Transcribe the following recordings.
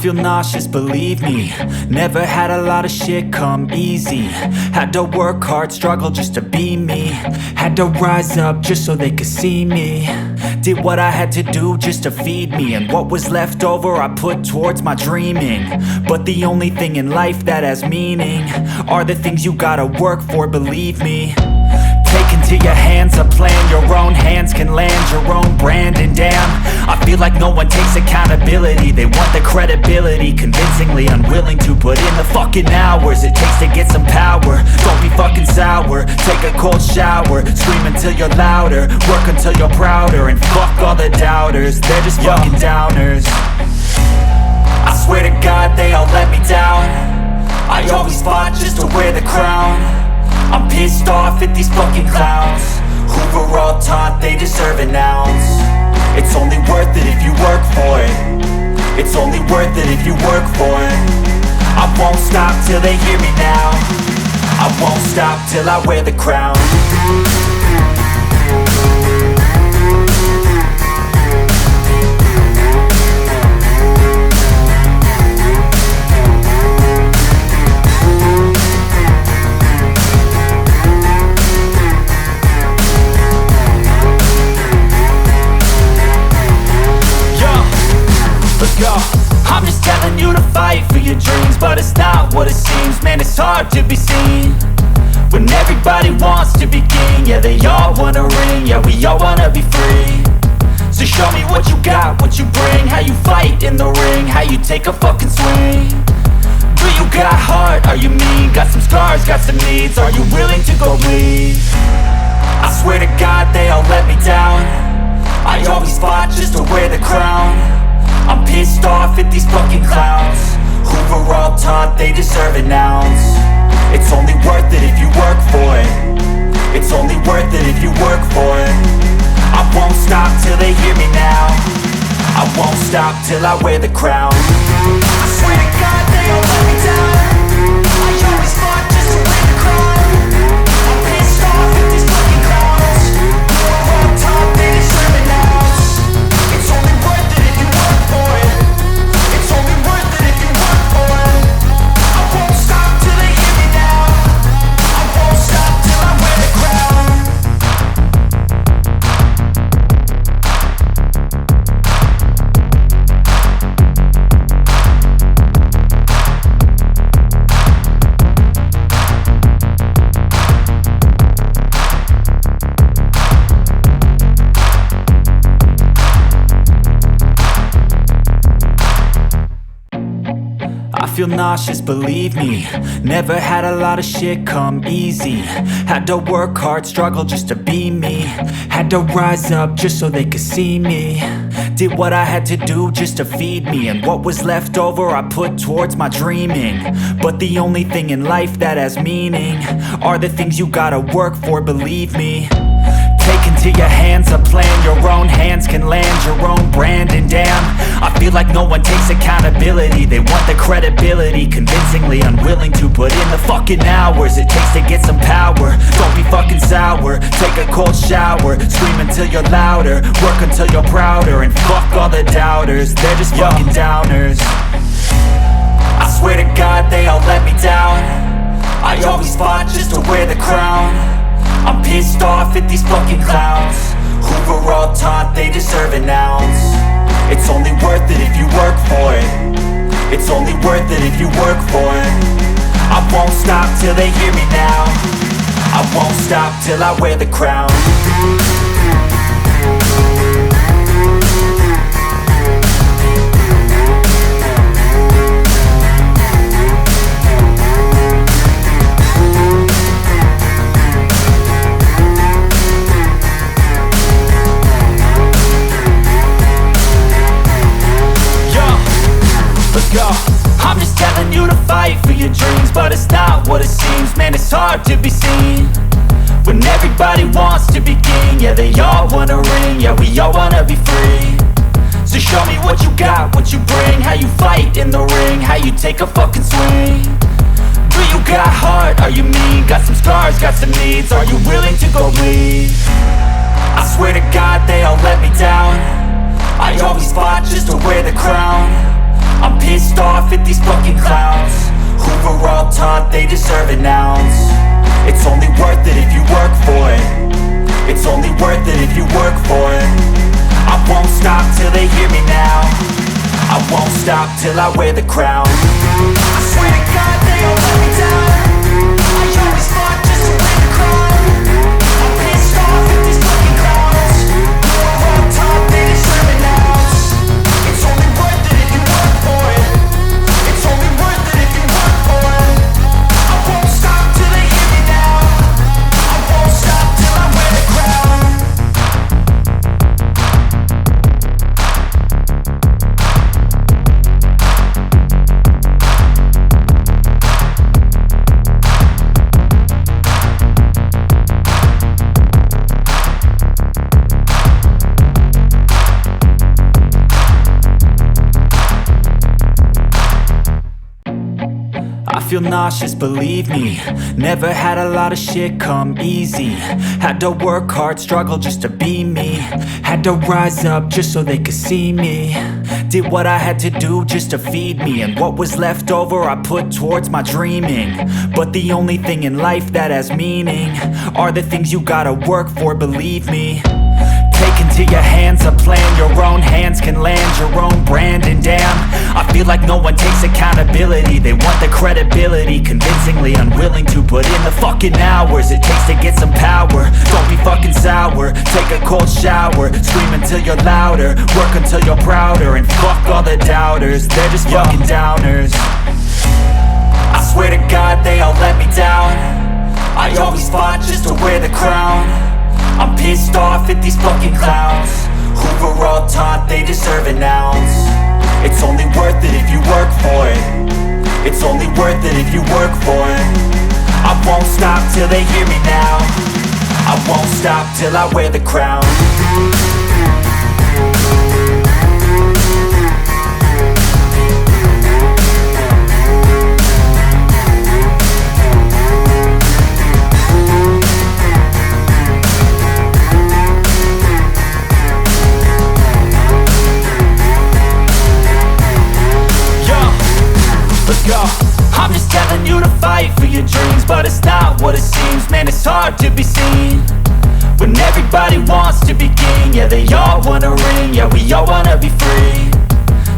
feel nauseous, believe me. Never had a lot of shit come easy. Had to work hard, struggle just to be me. Had to rise up just so they could see me. Did what I had to do just to feed me. And what was left over I put towards my dreaming. But the only thing in life that has meaning are the things you gotta work for, believe me. Take into your hands a plan, your own hands can land your own brand. And damn, I feel like no one takes accountability. They want the credibility, convincingly unwilling to put in the fucking hours it takes to get some power. Don't be fucking sour, take a cold shower. Scream until you're louder, work until you're prouder. And fuck all the doubters, they're just fucking downers. I swear to God they all let me down. I always fought just to wear the crown. I'm pissed off at these fucking clowns who were all taught they deserve an ounce. It's only worth it if you work for it. It's only worth it if you work for it. I won't stop till they hear me now. I won't stop till I wear the crown. I'm just telling you to fight for your dreams, but it's not what it seems. Man, it's hard to be seen when everybody wants to be king. Yeah, they all wanna ring, yeah, we all wanna be free. So show me what you got, what you bring. How you fight in the ring, how you take a fucking swing. Do you got heart, are you mean? Got some scars, got some needs, are you willing to go bleed? I swear to God they all let me down. I always fought just to wear the crown. I'm pissed off at these fucking clowns who were all taught they deserve an ounce. It's only worth it if you work for it. It's only worth it if you work for it. I won't stop till they hear me now. I won't stop till I wear the crown. I swear to God they all let me down. I always fought just to wear the crown. I'm pissed off at these fucking clowns who were all taught they deserve an ounce. It's only worth it if you work for it. It's only worth it if you work for it. I won't stop till they hear me now. I won't stop till I wear the crown. I feel nauseous, believe me. Never had a lot of shit come easy. Had to work hard, struggle just to be me. Had to rise up just so they could see me. Did what I had to do just to feed me. And what was left over I put towards my dreaming. But the only thing in life that has meaning are the things you gotta work for, believe me. Take into your hands a plan, your own hands can land your own brand. And damn, I feel like no one takes accountability. They want the credibility, convincingly unwilling to put in the fucking hours it takes to get some power. Don't be fucking sour, take a cold shower. Scream until you're louder, work until you're prouder. And fuck all the doubters, they're just fucking downers. I swear to God they all let me down. I always fought just to wear the crown. I'm pissed off at these fucking clowns who were all taught they deserve an ounce. It's only worth it if you work for it. It's only worth it if you work for it. I won't stop till they hear me now. I won't stop till I wear the crown. I'm just telling you to fight for your dreams, but it's not what it seems. Man, it's hard to be seen when everybody wants to be king. Yeah, they all wanna ring, yeah, we all wanna be free. So show me what you got, what you bring. How you fight in the ring, how you take a fucking swing. Do you got heart, are you mean? Got some scars, got some needs, are you willing to go bleed? I swear to God they all let me down. I always fought just to wear the crown. I'm pissed off at these fucking clowns who were all taught they deserve an ounce. It's only worth it if you work for it. It's only worth it if you work for it. I won't stop till they hear me now. I won't stop till I wear the crown. I swear to God they all let me down. I always fought just to win the crown. I'm pissed off at these fucking clowns who are all taught they deserve an ounce. It's only worth it if you work for it. It's only worth it if you work for it. I won't stop till they hear me now. I won't stop till I wear the crown. I feel nauseous, believe me. Never had a lot of shit come easy. Had to work hard, struggle just to be me. Had to rise up just so they could see me. Did what I had to do just to feed me. And what was left over I put towards my dreaming. But the only thing in life that has meaning are the things you gotta work for, believe me. Take into your hands a plan. Your own hands can land your own brand. And damn, I feel like no one takes accountability. They want the credibility, convincingly unwilling to put in the fucking hours it takes to get some power. Don't be fucking sour, take a cold shower. Scream until you're louder, work until you're prouder. And fuck all the doubters, they're just fucking downers. I swear to God they all let me down. I always fought just to wear the crown. I'm pissed off at these fucking clowns who were all taught they deserve an ounce. It's only worth it if you work for it. It's only worth it if you work for it. I won't stop till they hear me now. I won't stop till I wear the crown. I'm just telling you to fight for your dreams, but it's not what it seems. Man, it's hard to be seen when everybody wants to be king. Yeah, they all wanna ring, yeah, we all wanna be free.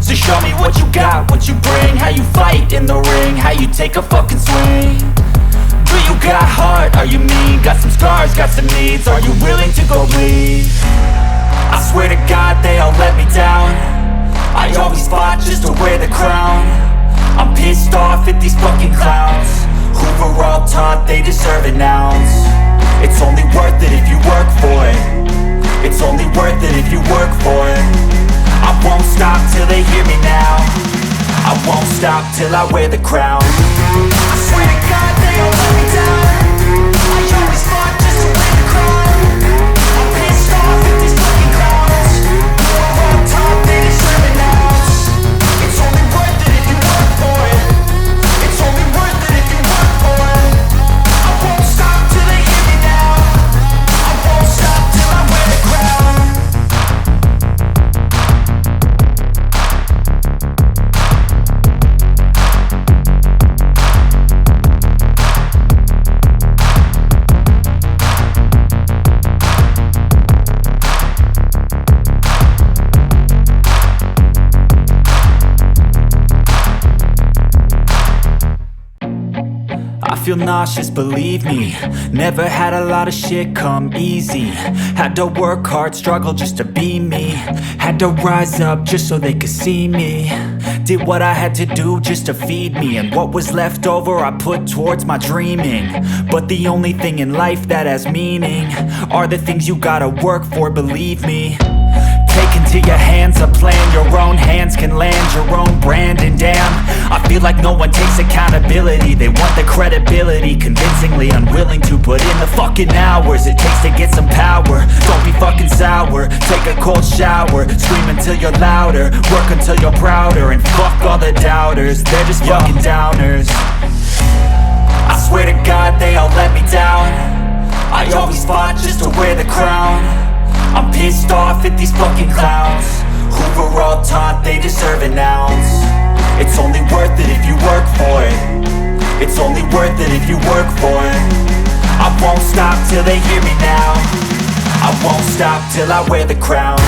So show me what you got, what you bring, how you fight in the ring, how you take a fucking swing. Do you got heart, are you mean? Got some scars, got some needs, are you willing to go bleed? I swear to God they all let me down. I always fought just to wear the crown. I'm pissed off at these fucking clowns who were all taught they deserve an ounce. It's only worth it if you work for it. It's only worth it if you work for it. I won't stop till they hear me now. I won't stop till I wear the crown. I swear to God they all let me down. I always fought just to wear the crown. I'm pissed off at these fucking clowns who were all taught they deserve an ounce. It's only worth it if you work for it. It's only worth it if you work for it. I won't stop till they hear me now. I won't stop till I wear the crown. I feel nauseous, believe me. Never had a lot of shit come easy. Had to work hard, struggle just to be me. Had to rise up just so they could see me. Did what I had to do just to feed me. And what was left over I put towards my dreaming. But the only thing in life that has meaning are the things you gotta work for, believe me. Take into your hands a plan. Your own hands can land your own brand. And damn, I feel like no one takes accountability. They want the credibility, convincingly unwilling to put in the fucking hours it takes to get some power. Don't be fucking sour, take a cold shower. Scream until you're louder, work until you're prouder. And fuck all the doubters, they're just fucking downers. I swear to God they all let me down. I always fought just to wear the crown. I'm pissed off at these fucking clowns who were all taught they deserve an ounce. It's only worth it if you work for it. It's only worth it if you work for it. I won't stop till they hear me now. I won't stop till I wear the crown.